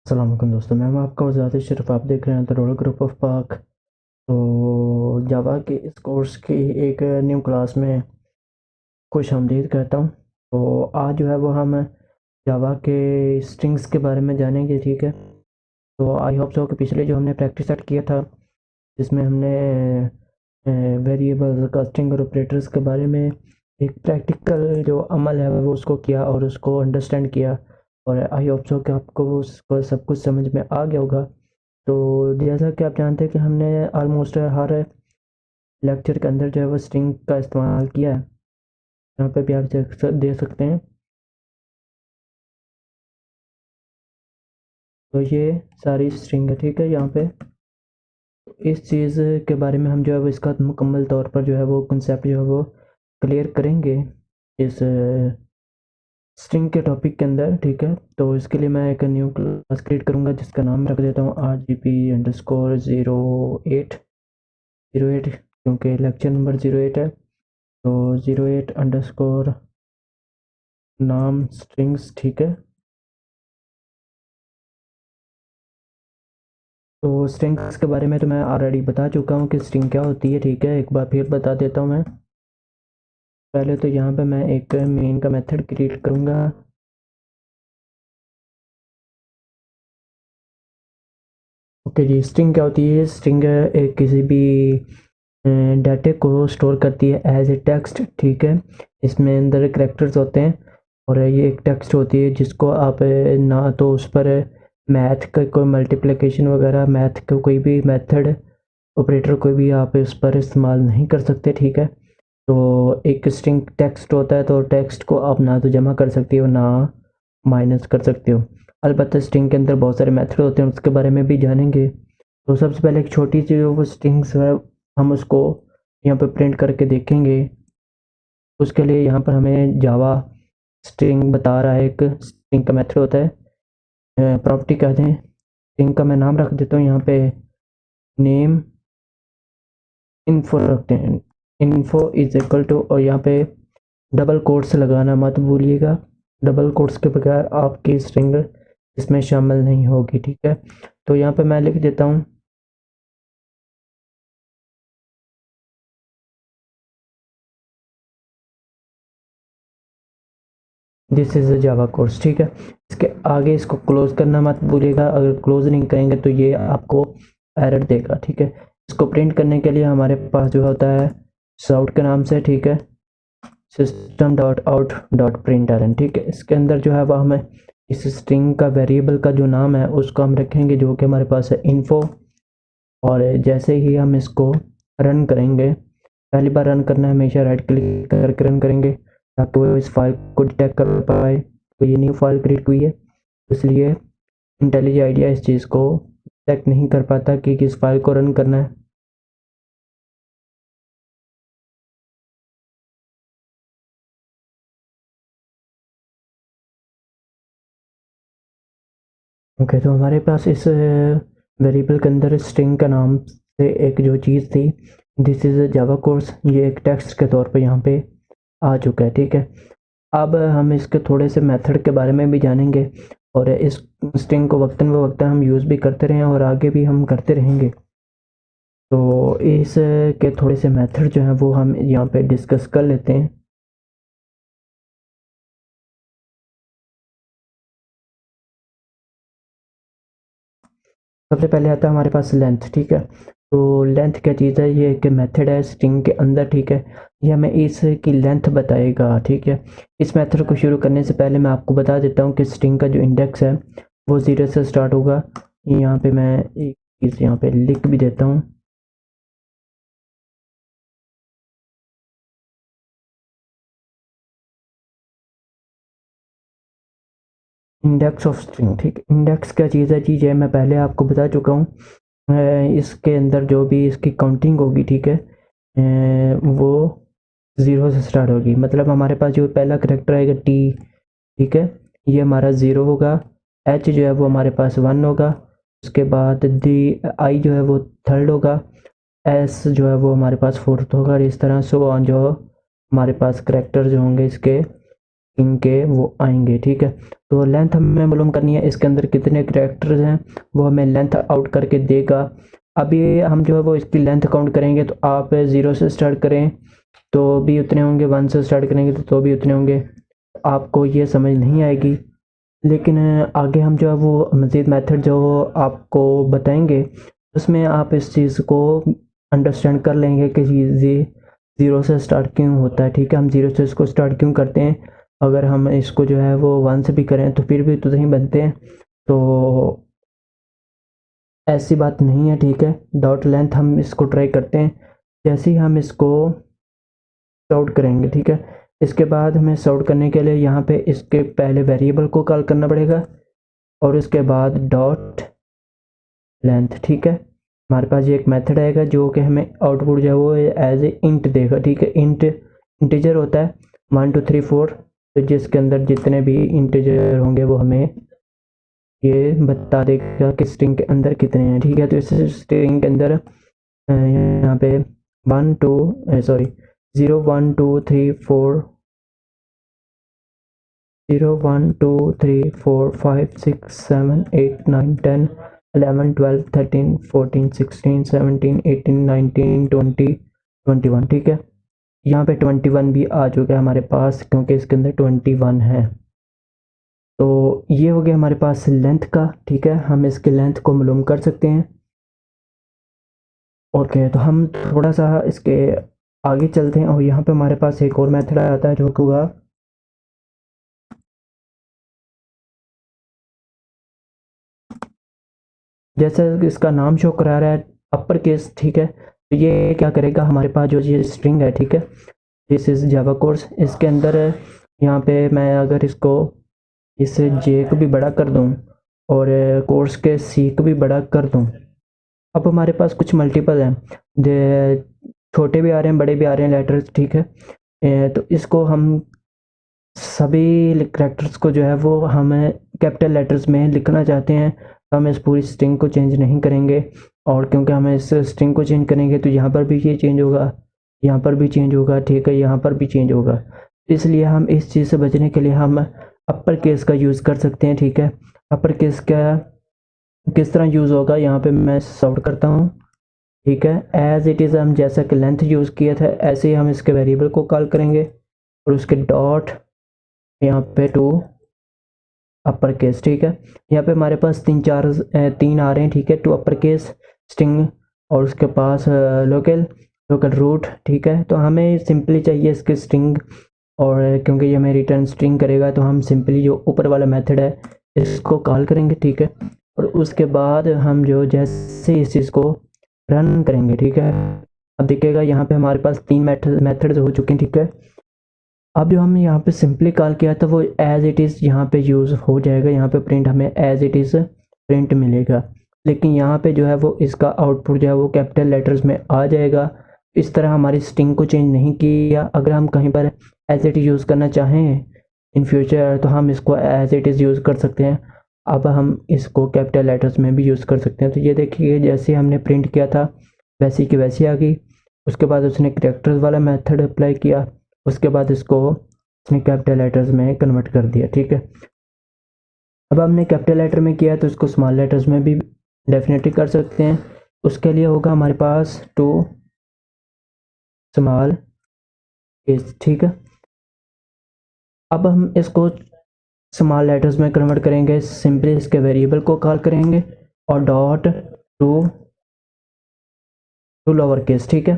अस्सलाम वालेकुम दोस्तों, मैं हूं आपका उस्ताद शरीफ। आप देख रहे हैं द रोल ग्रुप ऑफ पाक। तो जावा के इस कोर्स की एक न्यू क्लास में खुश आमदीद कहता हूं। तो आज जो है वो हम जावा के स्ट्रिंग्स के बारे में जानेंगे, ठीक है। तो आई होप सो कि पिछले जो हमने प्रैक्टिस सेट किया था, जिसमें हमने वेरिएबल्स का स्ट्रिंग और ऑपरेटर्स के बारे में एक प्रैक्टिकल जो अमल है वो उसको किया और उसको अंडरस्टैंड किया। और आई होप सो कि आपको उसको सब कुछ समझ में आ गया होगा। तो जैसा कि आप जानते हैं कि हमने ऑलमोस्ट हर लेक्चर के अंदर जो है वो स्ट्रिंग का इस्तेमाल किया है। यहाँ पे भी आप दे सकते हैं। तो ये सारी स्ट्रिंग है, ठीक है। यहाँ पे इस चीज़ के बारे में हम जो है वो इसका मुकम्मल तौर पर जो है वो कंसेप्ट जो है वो क्लियर करेंगे इस स्ट्रिंग के टॉपिक के अंदर, ठीक है। तो इसके लिए मैं एक न्यू क्लास क्रिएट करूँगा जिसका नाम रख देता हूँ RGP_08 क्योंकि लेक्चर नंबर 08 है। तो 08 अंडरस्कोर नाम स्ट्रिंग्स, ठीक है। तो स्ट्रिंग्स के बारे में तो मैं ऑलरेडी बता चुका हूँ कि स्ट्रिंग क्या होती है, ठीक है। एक बार फिर बता देता हूँ मैं। पहले तो यहाँ पे मैं एक मेन का मेथड क्रिएट करूँगा। ओके जी, स्ट्रिंग क्या होती है? स्ट्रिंग एक किसी भी डाटे को स्टोर करती है एज ए टेक्स्ट, ठीक है। इसमें अंदर कैरेक्टर्स होते हैं और ये एक टेक्स्ट होती है जिसको आप ना तो उस पर मैथ का कोई मल्टीप्लिकेशन वगैरह, मैथ का कोई भी मेथड ऑपरेटर कोई भी आप इस पर इस्तेमाल नहीं कर सकते, ठीक है। तो एक स्ट्रिंग टेक्स्ट होता है, तो टेक्स्ट को आप ना तो जमा कर सकते हो ना माइनस कर सकते हो। अलबत्ता स्ट्रिंग के अंदर बहुत सारे मेथड होते हैं, उसके बारे में भी जानेंगे। तो सबसे पहले एक छोटी सी वो स्ट्रिंग्स है, हम उसको यहाँ पे प्रिंट करके देखेंगे। उसके लिए यहाँ पर हमें जावा स्ट्रिंग बता रहा है, एक स्ट्रिंग का मेथड होता है, प्रॉपर्टी कहते हैं। स्ट्रिंग का मैं नाम रख देता हूँ यहाँ पे नेम इन्फो रखते हैं। इन्फो इज इक्वल टू, और यहाँ पे डबल कोट्स लगाना मत भूलिएगा। डबल कोट्स के बगैर आपकी स्ट्रिंग इसमें शामिल नहीं होगी, ठीक है। तो यहाँ पे मैं लिख देता हूँ this is a Java course, ठीक है। इसके आगे इसको क्लोज करना मत भूलिएगा। अगर क्लोज नहीं करेंगे तो ये आपको एरर देगा, ठीक है। इसको प्रिंट करने के लिए हमारे पास जो होता है साउट के नाम से, ठीक है, system.out.println, ठीक है। इसके अंदर जो है वह हमें इस स्ट्रिंग का वेरिएबल का जो नाम है उसको हम रखेंगे जो कि हमारे पास है इन्फो। और जैसे ही हम इसको रन करेंगे, पहली बार रन करना है, हमेशा राइट क्लिक करके रन करेंगे ताकि वो इस फाइल को डिटेक्ट कर पाए। तो ये न्यू फाइल क्रिएट हुई है, इसलिए इंटेलिजेंट आइडिया इस चीज़ को डिटेक्ट नहीं कर पाता कि किस फाइल को रन करना है। ओके, तो हमारे पास इस वेरिएबल के अंदर स्ट्रिंग का नाम से एक जो चीज़ थी, दिस इज़ जावा कोर्स, ये एक टेक्स्ट के तौर पे यहाँ पे आ चुका है, ठीक है। अब हम इसके थोड़े से मेथड के बारे में भी जानेंगे और इस स्ट्रिंग को वक्तन व वक्तन हम यूज़ भी करते रहें और आगे भी हम करते रहेंगे। तो इस के थोड़े से मेथड जो हैं वो हम यहाँ पे डिस्कस कर लेते हैं। सबसे पहले आता है हमारे पास लेंथ, ठीक है। तो लेंथ क्या चीज़ है? ये एक मेथड है स्ट्रिंग के अंदर, ठीक है। ये हमें इसकी लेंथ बताएगा, ठीक है। इस मेथड को शुरू करने से पहले मैं आपको बता देता हूँ कि स्ट्रिंग का जो इंडेक्स है वो 0 से स्टार्ट होगा। यहाँ पे मैं एक चीज़ यहाँ पे लिख भी देता हूँ। इंडेक्स ऑफ स्ट्रिंग, ठीक। इंडेक्स क्या चीज़ है? चीज़ है, मैं पहले आपको बता चुका हूँ। इसके अंदर जो भी इसकी काउंटिंग होगी, ठीक है, वो 0 से स्टार्ट होगी। मतलब हमारे पास जो पहला करेक्टर आएगा टी, ठीक है, ये हमारा 0 होगा। एच जो है वो हमारे पास 1 होगा। उसके बाद डी आई जो है वो थर्ड होगा। एस जो है वो हमारे पास फोर्थ होगा। और इस तरह सो ऑन जो हमारे पास करेक्टर जो होंगे इसके स्ट्रिंग के वो आएंगे। ठीक है, तो लेंथ हमें मालूम करनी है, इसके अंदर कितने कैरेक्टर्स हैं वो हमें लेंथ आउट करके देगा। अभी हम जो है वो इसकी लेंथ काउंट करेंगे, तो आप 0 से स्टार्ट करें तो भी उतने होंगे, 1 से स्टार्ट करेंगे तो भी उतने होंगे। आपको ये समझ नहीं आएगी, लेकिन आगे हम जो है वो मज़ीद मेथड जो आपको बताएंगे उसमें आप इस चीज़ को अंडरस्टैंड कर लेंगे कि ये 0 से स्टार्ट क्यों होता है। ठीक है, हम 0 से इसको स्टार्ट क्यों करते हैं, अगर हम इसको जो है वो 1 से भी करें तो फिर भी तो नहीं बनते हैं, तो ऐसी बात नहीं है। ठीक है, डॉट लेंथ हम इसको ट्राई करते हैं, जैसे ही हम इसको सॉर्ट करेंगे। ठीक है, इसके बाद हमें सॉर्ट करने के लिए यहाँ पे इसके पहले वेरिएबल को कॉल करना पड़ेगा और उसके बाद डॉट लेंथ। ठीक है, हमारे पास ये एक मेथड आएगा जो कि हमें आउटपुट जो है वो एज ए इंट देगा। ठीक है, इंटीजर होता है 1 2 3 4, तो जिसके अंदर जितने भी इंटीजर होंगे वो हमें ये बता देगा कि स्ट्रिंग के अंदर कितने हैं। ठीक है, तो इस स्ट्रिंग के अंदर यहाँ पे 0 1 2 3 4 0 1 2 3 4 5 6 7 8 9 10 11 12 13 14 16 17 18 19 20 21। ठीक है, यहाँ पे 21 भी आ चुका है हमारे पास क्योंकि इसके अंदर 21 है। तो ये हो गया हमारे पास लेंथ का। ठीक है, हम इसके लेंथ को मालूम कर सकते हैं। ओके, तो हम थोड़ा सा इसके आगे चलते हैं और यहाँ पे हमारे पास एक और मेथड आता है जो कि होगा जैसे इसका नाम शो करा रहा है अपर केस। ठीक है, तो ये क्या करेगा, हमारे पास जो ये स्ट्रिंग है, ठीक है, दिस इज जावा कोर्स, इसके अंदर यहाँ पे मैं अगर इसको इस जे को भी बड़ा कर दूँ और कोर्स के सी को भी बड़ा कर दूँ, अब हमारे पास कुछ मल्टीपल हैं, छोटे भी आ रहे हैं बड़े भी आ रहे हैं लेटर्स। ठीक है, तो इसको हम सभी कैरेक्टर्स को जो है वो हमें कैपिटल लेटर्स में लिखना चाहते हैं, तो हम इस पूरी स्ट्रिंग को चेंज नहीं करेंगे। और क्योंकि हम इस स्ट्रिंग को चेंज करेंगे तो यहाँ पर भी ये चेंज होगा, यहाँ पर भी चेंज होगा, ठीक है, यहाँ पर भी चेंज होगा। इसलिए हम इस चीज़ से बचने के लिए हम अपर केस का यूज़ कर सकते हैं। ठीक है, अपर केस का किस तरह यूज़ होगा, यहाँ पे मैं सॉर्ट करता हूँ। ठीक है, एज इट इज़ हम जैसा कि लेंथ यूज़ किया था ऐसे ही हम इसके वेरिएबल को कॉल करेंगे और उसके डॉट यहाँ पे टू अपर केस। ठीक है, यहाँ पे हमारे पास तीन आ रहे हैं। ठीक है, टू अपर केस स्ट्रिंग और उसके पास लोकल रूट। ठीक है, तो हमें सिंपली चाहिए इसकी स्ट्रिंग, और क्योंकि ये हमें रिटर्न स्ट्रिंग करेगा तो हम सिंपली जो ऊपर वाला मेथड है इसको कॉल करेंगे। ठीक है, और उसके बाद हम जो जैसे इस चीज़ को रन करेंगे, ठीक है, अब देखिएगा यहाँ पे हमारे पास 3 मेथड्स हो चुके हैं। ठीक है, अब जो हमने यहाँ पे सिंपली कॉल किया था वो एज इट इज़ यहाँ पे यूज़ हो जाएगा, यहाँ पे प्रिंट हमें एज इट इज़ प्रिंट मिलेगा। लेकिन यहाँ पे जो है वो इसका आउटपुट जो है वो कैपिटल लेटर्स में आ जाएगा। इस तरह हमारी स्ट्रिंग को चेंज नहीं किया। अगर हम कहीं पर एज इट यूज़ करना चाहें इन फ्यूचर तो हम इसको एज इट इज़ यूज़ कर सकते हैं। अब हम इसको कैपिटल लेटर्स में भी यूज़ कर सकते हैं। तो ये देखिए जैसे हमने प्रिंट किया था वैसी की वैसी आ गई। उसके बाद उसने कैरेक्टर्स वाला मेथड अप्लाई किया, उसके बाद इसको उसने कैपिटल लेटर्स में कन्वर्ट कर दिया। ठीक है, अब हमने कैपिटल लेटर में किया तो इसको स्मॉल लेटर्स में भी डेफिनेटली कर सकते हैं। उसके लिए होगा हमारे पास टू स्मॉल केस। ठीक है, अब हम इसको स्मॉल लेटर्स में कन्वर्ट करेंगे, सिंपली इसके वेरिएबल को कॉल करेंगे और डॉट टू लोअर केस। ठीक है,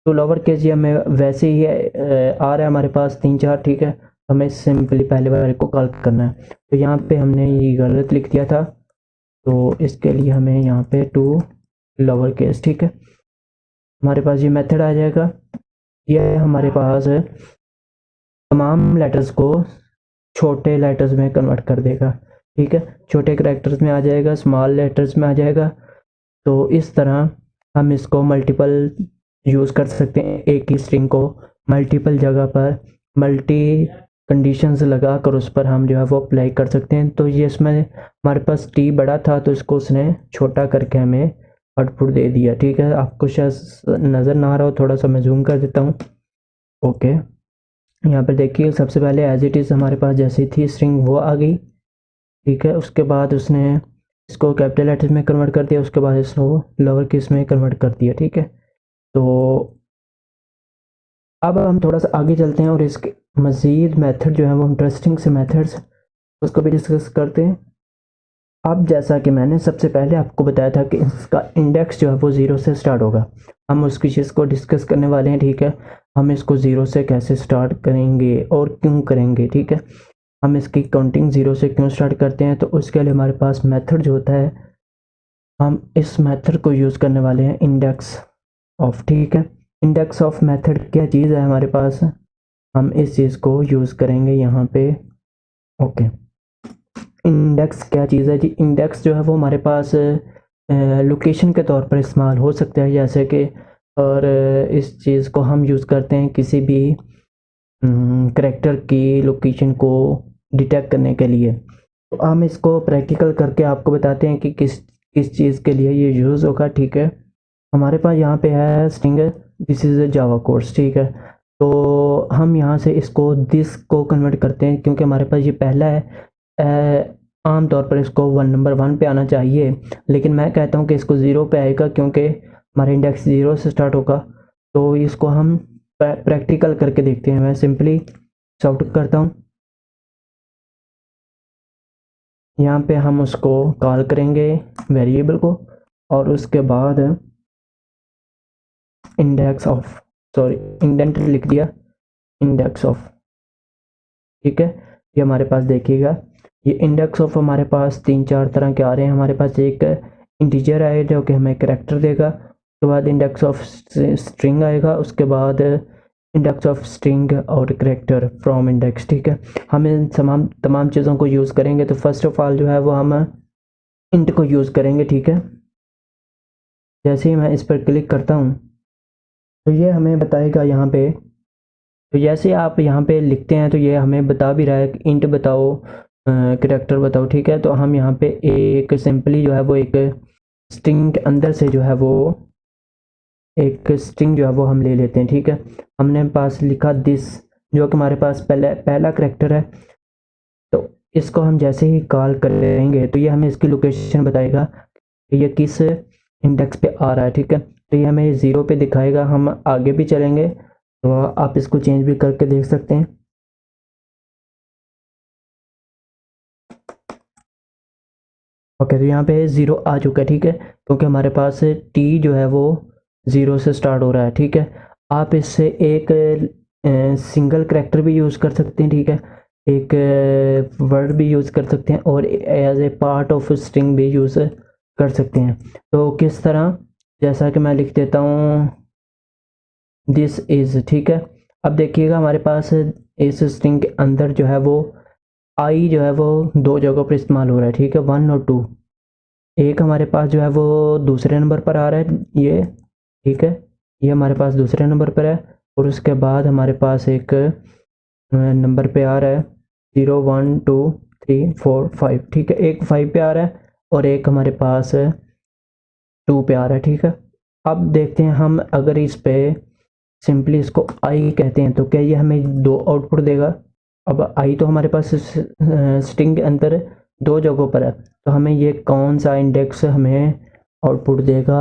तो लोअर केस ये हमें वैसे ही आ रहा है हमारे पास 3 4। ठीक है, हमें सिंपली पहले वाले को कॉल करना है। तो यहाँ पे हमने ये गलत लिख दिया था, तो इसके लिए हमें यहाँ पे टू लोअर केस। ठीक है, हमारे पास ये मेथड आ जाएगा, ये हमारे पास तमाम लेटर्स को छोटे लेटर्स में कन्वर्ट कर देगा। ठीक है, छोटे कैरेक्टर्स में आ जाएगा, स्मॉल लेटर्स में आ जाएगा। तो इस तरह हम इसको मल्टीपल यूज़ कर सकते हैं, एक ही स्ट्रिंग को मल्टीपल जगह पर मल्टी कंडीशंस लगा कर उस पर हम जो है वो अप्लाई कर सकते हैं। तो ये इसमें हमारे पास टी बड़ा था तो इसको उसने छोटा करके हमें आउटपुट दे दिया। ठीक है, आपको शायद नज़र ना आ रहा हो, थोड़ा सा मैं जूम कर देता हूँ। ओके, यहाँ पर देखिए सबसे पहले एज इट इज़ हमारे पास जैसी थी स्ट्रिंग वो आ गई, ठीक है। उसके बाद उसने इसको कैपिटल लेटर्स में कन्वर्ट कर दिया, उसके बाद इसको लोअर केस में कन्वर्ट कर दिया, ठीक है। तो अब हम थोड़ा सा आगे चलते हैं और इसके मज़ीद मेथड जो है वो इंटरेस्टिंग से मेथड्स उसको भी डिस्कस करते हैं। अब जैसा कि मैंने सबसे पहले आपको बताया था कि इसका इंडेक्स जो है वो ज़ीरो से स्टार्ट होगा, हम उसकी चीज़ को डिस्कस करने वाले हैं, ठीक है। हम इसको ज़ीरो से कैसे स्टार्ट करेंगे और क्यों करेंगे, ठीक है। हम इसकी काउंटिंग ज़ीरो से क्यों स्टार्ट करते हैं, तो उसके लिए हमारे पास मेथड जो होता है, हम इस मेथड को यूज़ करने वाले हैं इंडेक्स ऑफ, ठीक है। इंडेक्स ऑफ मेथड क्या चीज़ है हमारे पास, हम इस चीज़ को यूज़ करेंगे यहाँ पे। ओके, इंडेक्स क्या चीज़ है जी, इंडेक्स जो है वो हमारे पास लोकेशन के तौर पर इस्तेमाल हो सकता है, जैसे कि और इस चीज़ को हम यूज़ करते हैं किसी भी करैक्टर की लोकेशन को डिटेक्ट करने के लिए। तो हम इसको प्रैक्टिकल करके आपको बताते हैं कि किस किस चीज़ के लिए ये यूज़ होगा, ठीक है। हमारे पास यहाँ पे है string, this is a Java course, ठीक है। तो हम यहाँ से इसको दिस को कन्वर्ट करते हैं क्योंकि हमारे पास ये पहला है। आम तौर पर इसको नंबर वन पे आना चाहिए, लेकिन मैं कहता हूँ कि इसको ज़ीरो पे आएगा क्योंकि हमारा इंडेक्स ज़ीरो से स्टार्ट होगा। तो इसको हम प्रैक्टिकल करके देखते हैं। मैं सिंपली सॉर्ट करता हूँ, यहाँ पे हम उसको कॉल करेंगे वेरिएबल को, और उसके बाद इंडेक्स ऑफ, सॉरी इंडेंट लिख दिया, इंडेक्स ऑफ, ठीक है। ये हमारे पास देखिएगा, ये इंडेक्स ऑफ हमारे पास तीन चार तरह के आ रहे हैं। हमारे पास एक इंटीजर है जो कि हमें करैक्टर देगा, उसके बाद इंडेक्स ऑफ स्ट्रिंग आएगा, उसके बाद इंडेक्स ऑफ स्ट्रिंग और करैक्टर फ्रॉम इंडेक्स, ठीक है। हम इन तमाम चीज़ों को यूज़ करेंगे। तो फर्स्ट ऑफ ऑल जो है वो हम इंट को यूज़ करेंगे, ठीक है। जैसे ही मैं इस पर क्लिक करता हूँ तो ये हमें बताएगा यहाँ पे, तो जैसे आप यहाँ पे लिखते हैं तो ये हमें बता भी रहा है कि इंट बताओ, करैक्टर बताओ, ठीक है। तो हम यहाँ पे एक सिंपली जो है वो एक स्ट्रिंग के अंदर से जो है वो एक स्ट्रिंग जो है वो हम ले लेते हैं, ठीक है। हमने पास लिखा दिस, जो कि हमारे पास पहला करैक्टर है। तो इसको हम जैसे ही कॉल करेंगे तो ये हमें इसकी लोकेशन बताएगा कि ये किस इंडेक्स पे आ रहा है, ठीक है। तो ये हमें ज़ीरो पे दिखाएगा। हम आगे भी चलेंगे तो आप इसको चेंज भी करके देख सकते हैं। ओके, तो यहाँ पे ज़ीरो आ चुका है, ठीक है, क्योंकि हमारे पास टी जो है वो ज़ीरो से स्टार्ट हो रहा है, ठीक है। आप इससे एक सिंगल करैक्टर भी यूज़ कर सकते हैं, ठीक है, एक वर्ड भी यूज़ कर सकते हैं और as a part of string भी यूज़ कर सकते हैं। तो किस तरह, जैसा कि मैं लिख देता हूँ दिस इज़, ठीक है। अब देखिएगा हमारे पास इस स्ट्रिंग के अंदर जो है वो आई जो है वो दो जगहों पर इस्तेमाल हो रहा है, ठीक है, वन और टू। एक हमारे पास जो है वो दूसरे नंबर पर आ रहा है, ये ठीक है, ये हमारे पास दूसरे नंबर पर है। और उसके बाद हमारे पास एक नंबर पे आ रहा है 0 1 2 3 4 5, ठीक है, एक 5 पे आ रहा है और एक हमारे पास 2 पे आ रहा है, ठीक है। अब देखते हैं हम अगर इस पे सिंपली इसको आई कहते हैं तो क्या ये हमें दो आउटपुट देगा। अब आई तो हमारे पास स्ट्रिंग के अंदर दो जगहों पर है, तो हमें ये कौन सा इंडेक्स हमें आउटपुट देगा,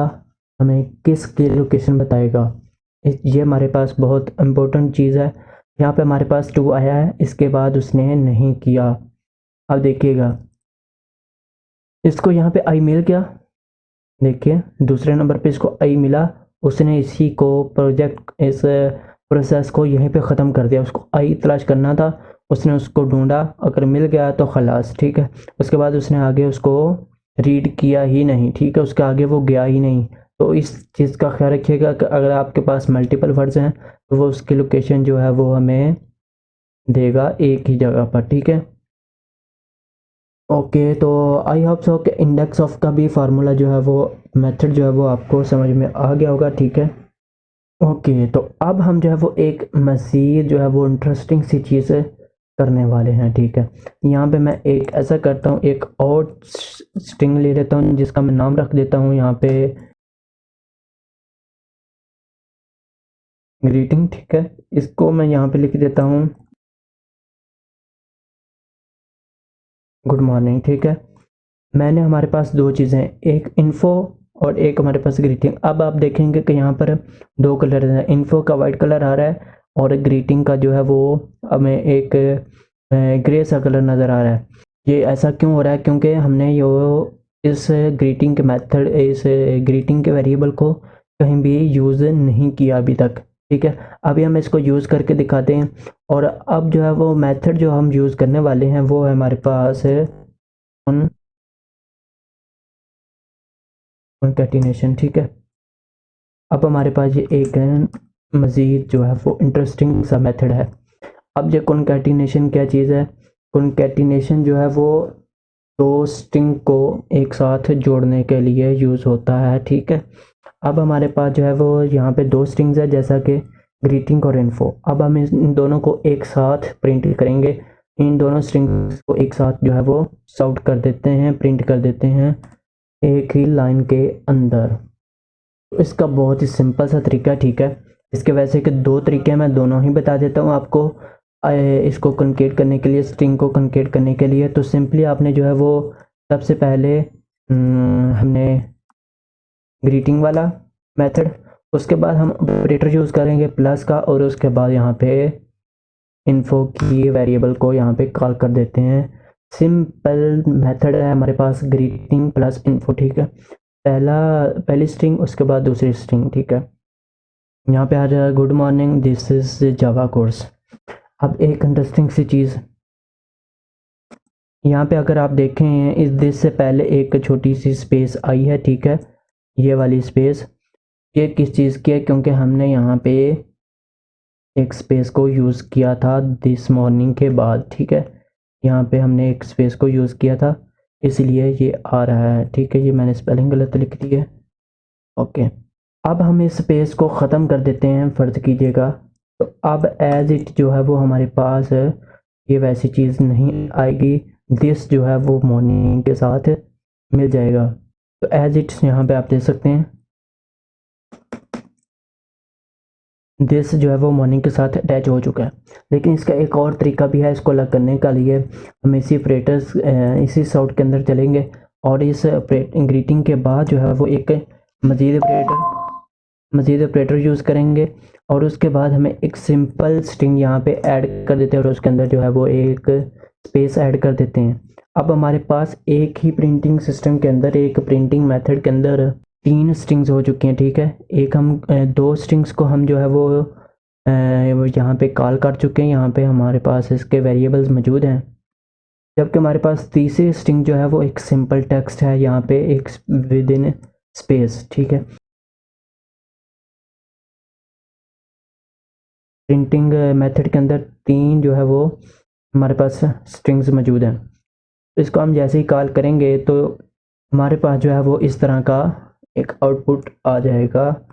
हमें किसकी लोकेशन बताएगा। ये हमारे पास बहुत इम्पोर्टेंट चीज़ है। यहाँ पे हमारे पास टू आया है, इसके बाद उसने नहीं किया। अब देखिएगा इसको यहाँ पे आई मिल गया, देखिए दूसरे नंबर पे इसको आई मिला, उसने इसी को इस प्रोसेस को यहीं पे ख़त्म कर दिया। उसको आई तलाश करना था, उसने उसको ढूंढा, अगर मिल गया तो खलास, ठीक है। उसके बाद उसने आगे उसको रीड किया ही नहीं, ठीक है, उसके आगे वो गया ही नहीं। तो इस चीज़ का ख्याल रखिएगा कि अगर आपके पास मल्टीपल वर्ड्स हैं तो वो उसकी लोकेशन जो है वो हमें देगा एक ही जगह पर, ठीक है। ओके, तो आई होप सो कि इंडेक्स ऑफ का भी फार्मूला जो है वो मेथड जो है वो आपको समझ में आ गया होगा, ठीक है। ओके, तो अब हम जो है वो एक मज़ीद जो है वो इंटरेस्टिंग सी चीज़ करने वाले हैं, ठीक है। यहाँ पे मैं एक ऐसा करता हूँ, एक और स्ट्रिंग ले लेता हूँ जिसका मैं नाम रख देता हूँ यहाँ पे ग्रीटिंग, ठीक है। इसको मैं यहाँ पे लिख देता हूँ गुड मॉर्निंग, ठीक है। मैंने हमारे पास दो चीज़ें, एक इन्फो और एक हमारे पास ग्रीटिंग। अब आप देखेंगे कि यहाँ पर दो कलर हैं, इन्फो का वाइट कलर आ रहा है और ग्रीटिंग का जो है वो हमें एक ग्रे सा कलर नज़र आ रहा है। ये ऐसा क्यों हो रहा है? क्योंकि हमने यो इस ग्रीटिंग के मेथड, इस ग्रीटिंग के वेरिएबल को कहीं भी यूज़ नहीं किया अभी तक, ठीक है। अभी हम इसको यूज़ करके दिखाते हैं। और अब जो है वो मेथड जो हम यूज़ करने वाले हैं वो है हमारे पास कॉन्कैटिनेशन, ठीक है। अब हमारे पास ये एक मज़ीद जो है वो इंटरेस्टिंग सा मेथड है। अब ये कॉन्कैटिनेशन क्या चीज़ है? कॉन्कैटिनेशन जो है वो दो स्ट्रिंग को एक साथ जोड़ने के लिए यूज़ होता है, ठीक है। अब हमारे पास जो है वो यहाँ पे दो स्ट्रिंग्स है, जैसा कि ग्रीटिंग और इन्फो। अब हम इन दोनों को एक साथ प्रिंट करेंगे। इन दोनों स्ट्रिंग्स को एक साथ जो है वो सॉर्ट कर देते हैं, प्रिंट कर देते हैं एक ही लाइन के अंदर। तो इसका बहुत ही सिंपल सा तरीका है, ठीक है। इसके वैसे के दो तरीके हैं, मैं दोनों ही बता देता हूँ आपको। इसको कॉन्केट करने के लिए, स्ट्रिंग को कॉन्केट करने के लिए, तो सिंपली आपने जो है वो सबसे पहले हमने ग्रीटिंग वाला मेथड, उसके बाद हम ऑपरेटर यूज़ करेंगे प्लस का, और उसके बाद यहाँ पे इन्फो की वेरिएबल को यहाँ पे कॉल कर देते हैं। सिंपल मेथड है हमारे पास, ग्रीटिंग प्लस इन्फो, ठीक है। पहली स्ट्रिंग, उसके बाद दूसरी स्ट्रिंग, ठीक है। यहाँ पे आ जाएगा good morning, this is Java course. अब एक इंटरेस्टिंग सी चीज़ यहाँ पे अगर आप देखें, इस दिस से पहले एक छोटी सी स्पेस आई है, ठीक है। ये वाली स्पेस, ये किस चीज़ की है? क्योंकि हमने यहाँ पे एक स्पेस को यूज़ किया था दिस मॉर्निंग के बाद, ठीक है। यहाँ पे हमने एक स्पेस को यूज़ किया था, इसलिए ये आ रहा है, ठीक है। ये मैंने स्पेलिंग गलत लिख दी है, ओके। अब हम इस स्पेस को ख़त्म कर देते हैं, फ़र्ज़ कीजिएगा। तो अब एज इट जो है वो हमारे पास ये वैसी चीज़ नहीं आएगी, दिस जो है वो मॉर्निंग के साथ मिल जाएगा। तो एज इट यहाँ पे आप देख सकते हैं, दिस जो है वो मॉर्निंग के साथ अटैच हो चुका है। लेकिन इसका एक और तरीका भी है, इसको अलग करने का लिए हम इसी ऑपरेटर्स, इसी सॉर्ट के अंदर चलेंगे और इस ग्रीटिंग के बाद जो है वो एक मज़ीद ऑपरेटर यूज़ करेंगे। और उसके बाद हमें एक सिंपल स्ट्रिंग यहाँ पे ऐड कर देते हैं और उसके अंदर जो है वो एक स्पेस ऐड कर देते हैं। अब हमारे पास एक ही प्रिंटिंग सिस्टम के अंदर, एक प्रिंटिंग मेथड के अंदर तीन स्ट्रिंग्स हो चुकी हैं, ठीक है। एक हम दो स्ट्रिंग्स को हम जो है वो यहाँ पे कॉल कर चुके हैं, यहाँ पे हमारे पास इसके वेरिएबल्स मौजूद हैं। जबकि हमारे पास तीसरी स्ट्रिंग जो है वो एक सिंपल टेक्स्ट है, यहाँ पे एक विद इन स्पेस, ठीक है। प्रिंटिंग मेथड के अंदर तीन जो है वो हमारे पास स्ट्रिंग्स मौजूद हैं। इसको हम जैसे ही कॉल करेंगे तो हमारे पास जो है वो इस तरह का एक आउटपुट आ जाएगा।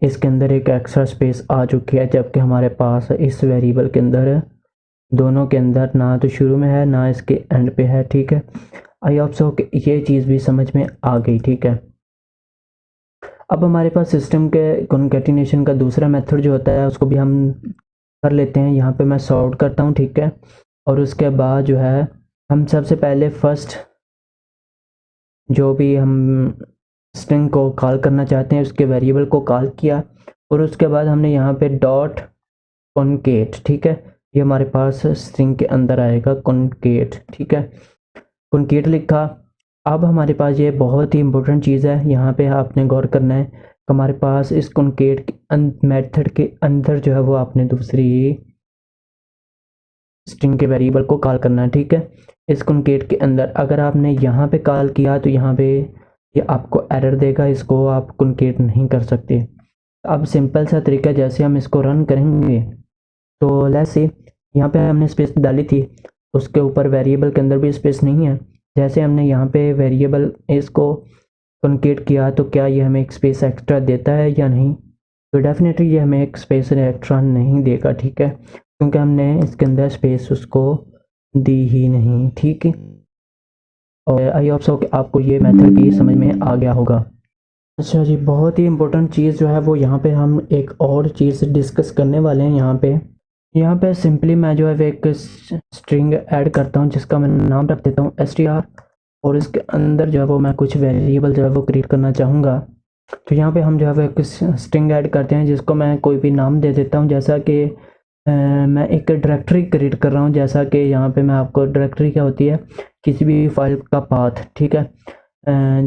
इसके अंदर एक एक्स्ट्रा स्पेस आ चुकी है, जबकि हमारे पास इस वेरिएबल के अंदर, दोनों के अंदर ना तो शुरू में है ना इसके एंड पे है, ठीक है। आई होप सो कि ये चीज़ भी समझ में आ गई, ठीक है। अब हमारे पास सिस्टम के कॉन्कैटिनेशन का दूसरा मेथड जो होता है उसको भी हम कर लेते हैं। यहाँ पे मैं सॉर्ट करता हूँ, ठीक है। और उसके बाद जो है हम सबसे पहले फर्स्ट जो भी हम स्ट्रिंग को कॉल करना चाहते हैं उसके वेरिएबल को कॉल किया, और उसके बाद हमने यहाँ पे डॉट कॉन्केट, ठीक है। ये हमारे पास स्ट्रिंग के अंदर आएगा कॉन्केट, ठीक है। कॉन्केट लिखा। अब हमारे पास ये बहुत ही इंपॉर्टेंट चीज़ है, यहाँ पे आपने गौर करना है कि हमारे पास इस कॉन्केट मेथड के अंदर जो है वो आपने दूसरी स्ट्रिंग के वेरिएबल को कॉल करना है, ठीक है। इस कॉन्केट के अंदर अगर आपने यहाँ पे कॉल किया तो यहाँ पे ये आपको एरर देगा, इसको आप कॉन्केट नहीं कर सकते। अब सिंपल सा तरीका, जैसे हम इसको रन करेंगे तो लेट्स से यहाँ पे हमने स्पेस डाली थी, उसके ऊपर वेरिएबल के अंदर भी स्पेस नहीं है। जैसे हमने यहाँ पे वेरिएबल इसको कॉन्केट किया तो क्या ये हमें एक स्पेस एक्स्ट्रा देता है या नहीं? तो डेफिनेटली ये हमें एक स्पेस एक्स्ट्रा नहीं देगा, ठीक है, क्योंकि हमने इसके अंदर स्पेस उसको दी ही नहीं, ठीक है। और आई होप सो कि आपको ये मेथड भी समझ में आ गया होगा। अच्छा जी, बहुत ही इम्पोर्टेंट चीज़ जो है वो यहाँ पे हम एक और चीज़ डिस्कस करने वाले हैं यहाँ पे सिंपली मैं जो है एक स्ट्रिंग ऐड करता हूँ जिसका मैं नाम रख देता हूँ str, और इसके अंदर जो है वो मैं कुछ वेरिएबल जो है वो क्रिएट करना चाहूँगा। तो यहाँ पे हम जो है वो एक स्ट्रिंग ऐड करते हैं जिसको मैं कोई भी नाम दे देता हूँ, जैसा कि मैं एक डायरेक्टरी क्रिएट कर रहा हूँ। जैसा कि यहाँ पे मैं आपको डायरेक्टरी क्या होती है, किसी भी फाइल का पाथ, ठीक है।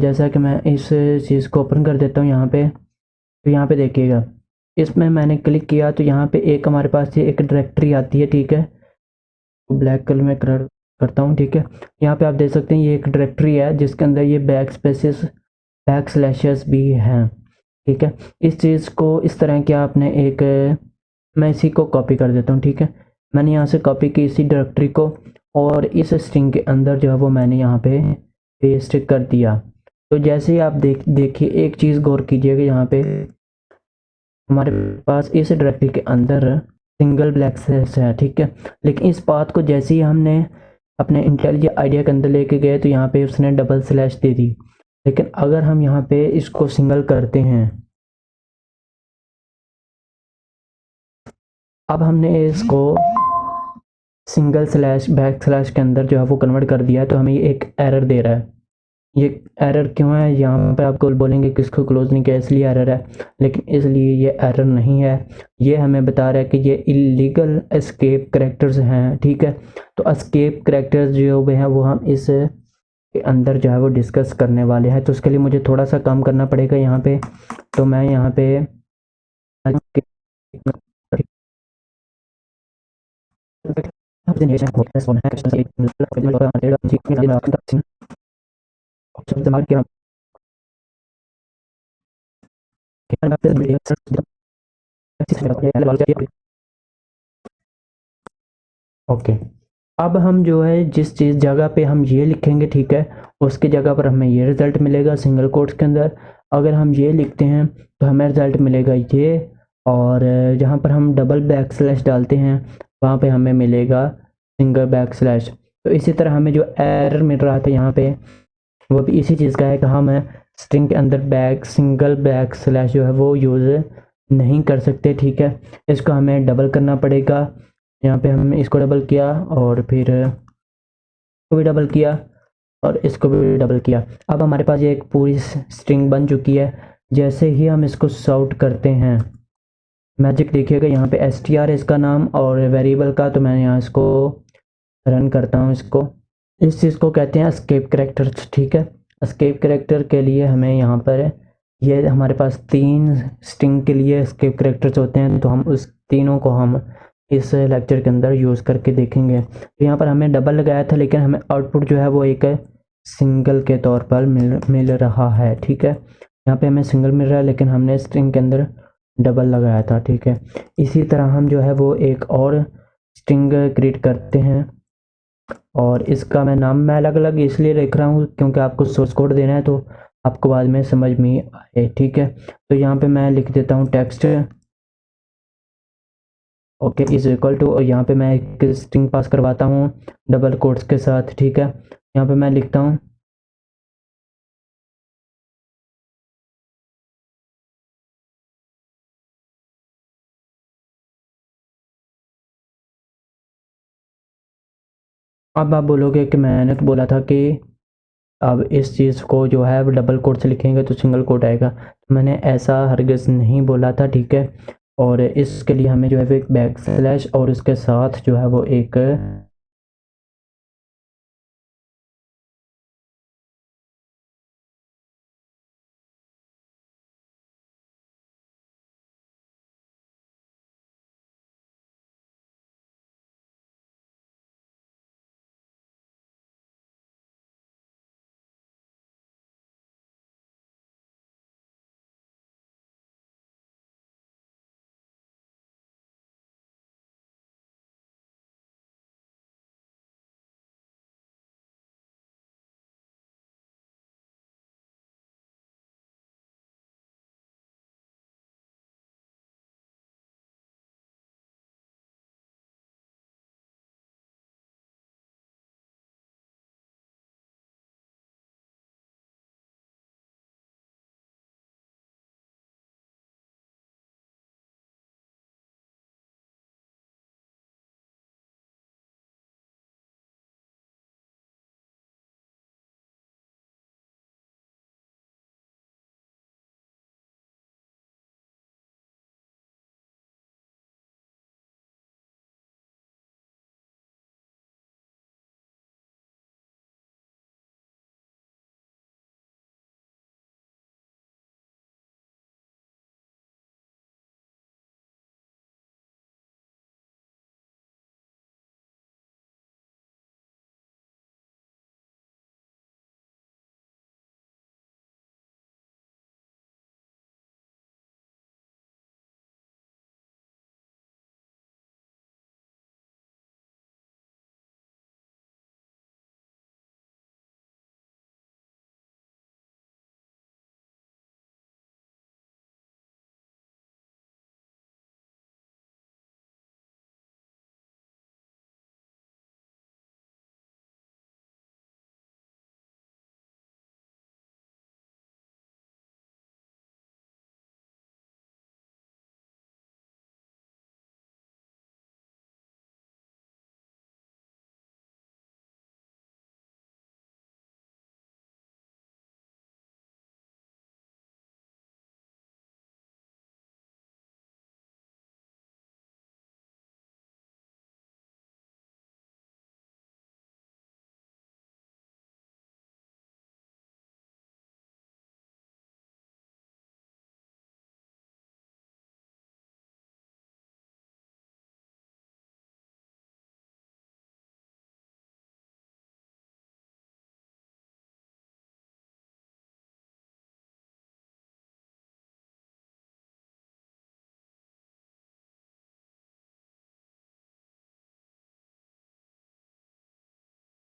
जैसा कि मैं इस चीज़ को ओपन कर देता हूँ यहाँ पे, तो यहाँ पे देखिएगा, इसमें मैंने क्लिक किया तो यहाँ पे एक हमारे पास ये एक डायरेक्टरी आती है, ठीक है। ब्लैक कलर में कलर करता हूँ, ठीक है। यहाँ पे आप देख सकते हैं ये एक डायरेक्टरी है जिसके अंदर ये बैक स्पेसेस बैक स्लैशेस भी हैं, ठीक है। इस चीज़ को इस तरह किया आपने एक, मैं इसी को कॉपी कर देता हूँ, ठीक है। मैंने यहाँ से कॉपी की इसी डायरेक्टरी को, और इस स्ट्रिंग के अंदर जो है वो मैंने यहाँ पे पेस्ट कर दिया। तो जैसे ही आप देखिए, एक चीज़ गौर कीजिएगा, यहाँ पे हमारे पास इस डायरेक्टरी के अंदर सिंगल ब्लैक स्लैश है, ठीक है। लेकिन इस पाथ को जैसे ही हमने अपने इंटेलिजेंट आइडिया के अंदर लेके गए तो यहाँ पे उसने डबल स्लैश दे दी। लेकिन अगर हम यहाँ पे इसको सिंगल करते हैं, अब हमने इसको सिंगल स्लैश बैक स्लैश के अंदर जो है वो कन्वर्ट कर दिया है, तो हमें ये एक एरर दे रहा है। ये एरर क्यों है, यहाँ पे आपको बोलेंगे किसको क्लोज नहीं किया इसलिए एरर है, लेकिन इसलिए ये एरर नहीं है। ये हमें बता रहा है कि ये इलीगल एस्केप करैक्टर्स हैं, ठीक है। तो एस्केप करैक्टर्स जो भी हैं वो हम इस के अंदर जो है वो डिस्कस करने वाले हैं। तो उसके लिए मुझे थोड़ा सा काम करना पड़ेगा यहाँ पे। तो मैं यहाँ पे ओके। अब हम जो है जिस चीज़ जगह पे हम ये लिखेंगे, ठीक है, उसकी जगह पर हमें ये रिज़ल्ट मिलेगा सिंगल कोट्स के अंदर। अगर हम ये लिखते हैं तो हमें रिज़ल्ट मिलेगा ये, और जहाँ पर हम डबल बैक स्लैश डालते हैं वहाँ पे हमें मिलेगा सिंगल बैक स्लैश। तो इसी तरह हमें जो एरर मिल रहा था यहाँ पे, वो भी इसी चीज़ का है कि हम स्ट्रिंग के अंदर सिंगल बैक स्लैश जो है वो यूज़ नहीं कर सकते, ठीक है। इसको हमें डबल करना पड़ेगा। यहाँ पे हमने इसको डबल किया, और फिर इसको भी डबल किया, और इसको भी डबल किया। अब हमारे पास ये एक पूरी स्ट्रिंग बन चुकी है। जैसे ही हम इसको सॉर्ट करते हैं, मैजिक देखिएगा, यहाँ पे str है इसका नाम और वेरिएबल का। तो मैं यहाँ इसको रन करता हूँ इसको। इस चीज़ को कहते हैं एस्केप करैक्टर्स, ठीक है। एस्केप करैक्टर के लिए हमें यहाँ पर, ये हमारे पास 3 स्ट्रिंग के लिए एस्केप करैक्टर्स होते हैं, तो हम उस तीनों को हम इस लेक्चर के अंदर यूज़ करके देखेंगे। तो यहाँ पर हमें डबल लगाया था, लेकिन हमें आउटपुट जो है वो एक सिंगल के तौर पर मिल रहा है, ठीक है। यहाँ पे हमें सिंगल मिल रहा है, लेकिन हमने स्ट्रिंग के अंदर डबल लगाया था, ठीक है। इसी तरह हम जो है वो एक और स्ट्रिंग क्रिएट करते हैं, और इसका मैं अलग अलग इसलिए लिख रहा हूँ क्योंकि आपको सोर्स कोड देना है, तो आपको बाद में समझ में आए, ठीक है। तो यहाँ पे मैं लिख देता हूँ text okay is equal to, और यहाँ पे मैं एक स्ट्रिंग पास करवाता हूँ डबल कोट्स के साथ, ठीक है। यहाँ पे मैं लिखता हूँ अब आप बोलोगे कि मैंने तो बोला था कि अब इस चीज़ को जो है डबल कोट से लिखेंगे तो सिंगल कोट आएगा। तो मैंने ऐसा हरगिज़ नहीं बोला था, ठीक है। और इसके लिए हमें जो है एक बैक स्लैश और उसके साथ जो है वो एक